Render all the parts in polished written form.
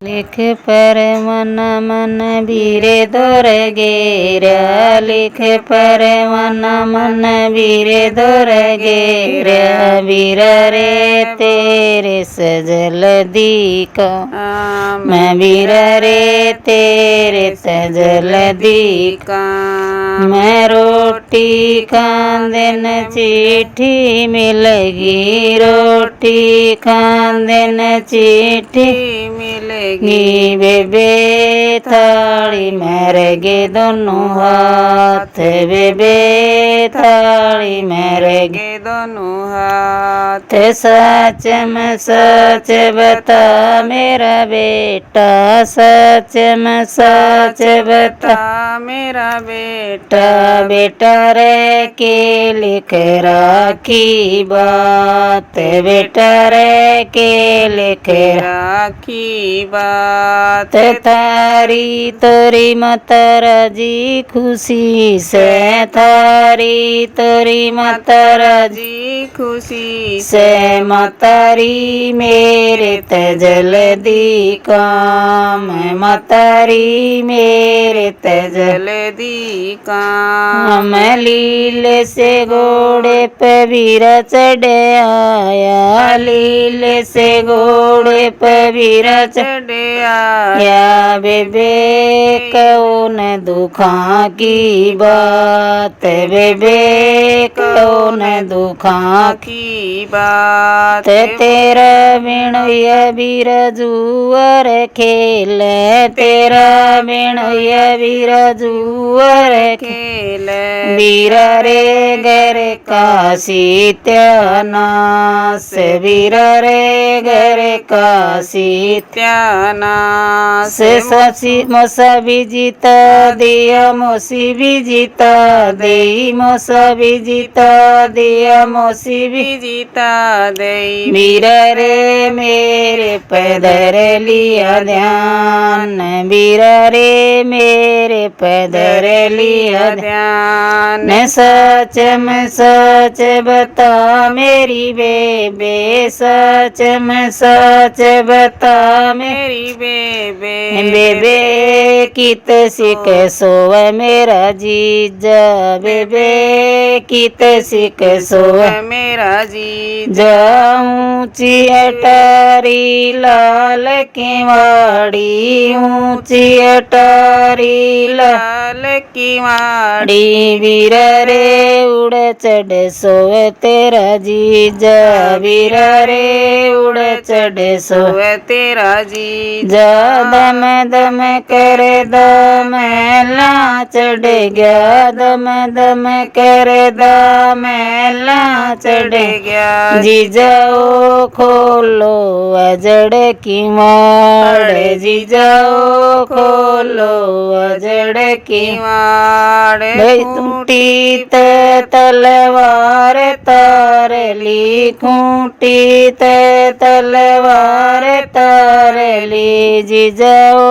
लिख पर मन मन बीरे दौर गेरा, लिख पर मन मन बीरे दौर गेरा, बीर रे तेरे सजल दीका, मैं बीर रे तेरे सजल दीका। मैं रोटी खांदेन चिट्ठी मिलेगी, रोटी खांदेन चिट्ठी मिलेगी, बेबे थाली मेरेगे दोनों हाथ, बेबे थाली मेरेगे दोनों हाथ। सच में सच बता मेरा बेटा, सच में सच बता मेरा बेटा, बेटा रे के लिख राखी बात, बेटा रे के लिख राखी बात। थारी तोरी मातारा जी खुशी से, थारी तोरी मातारा जी खुशी से, मातारी मेरे तजल दी काम, मातारी मेरे तजल दी काम। लीले से घोड़े पे वीरा चढ़ आया, लीले से घोड़े पे वीरा चढ़ आया, बेबे कौन दुखा की बात, बेबे कौन दुखा की बात। तेरा बिणुया बीर जुअर खेल, तेरा बिणुया बीर जुअर खेल, बीर रे घर का सीत्यानास, बीर रे घर का सीत्यानास। ससी मोसा भी जीता दिया, मोसी भी जीता दे, मोसा भी जीता दिया, मोसी भी जीता दे, बीर रे मेरे पैदर लिया ध्यान, बीर रे मेरे पैदर लिया ध्यान। सच में सच बता मेरी बेबे, सच में सच बता मेरी बेबे, बेबे कित सिक सोव मेरा जीजा, बेबे कित सिक सोव मेरा जीजा। ऊंची अटारी लाल की वाड़ी, ऊंची अटारी लाल की वाड़ी, बीर रे उड़ चढ़ सोव तेरा जीजा, बीर रे उड़ चढ़ सोव तेरा जीजा। दम दम कर दम ला चढ़ गया, दम दम कर दम ला चढ़ गया, जीजा ओ खोलो अजड़ की माड़, जीजा ओ खोलो अजड़ की माड़। खूंटी ते तलवार तार ली, खूंटी ते तलवार तार ली, जीजा ओ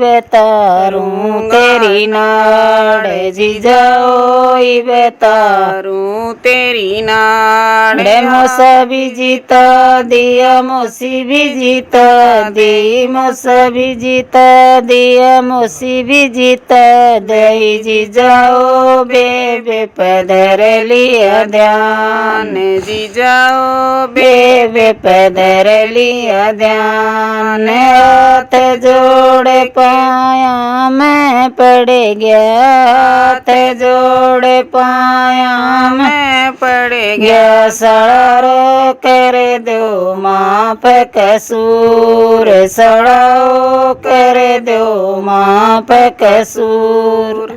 बतारूं तेरी नाड़, जीजा ओ बतारूं तेरी नाड़। मोसा भी जीता दिया, मोसी भी जीता दी, मोसा भी जीता दिया, मोसी भी जीता दई, जीजा ओ बेबे पैदर लिया ध्यान, जीजा ओ बेबे पैदर लिया ध्यान। हाथ जोड़ पाया मैं पड़ गया, हाथ जोड़ पाया मैं पड़ गया, सारो कर दो माफ कसूर, सड़ो कर दो माफ कसूर।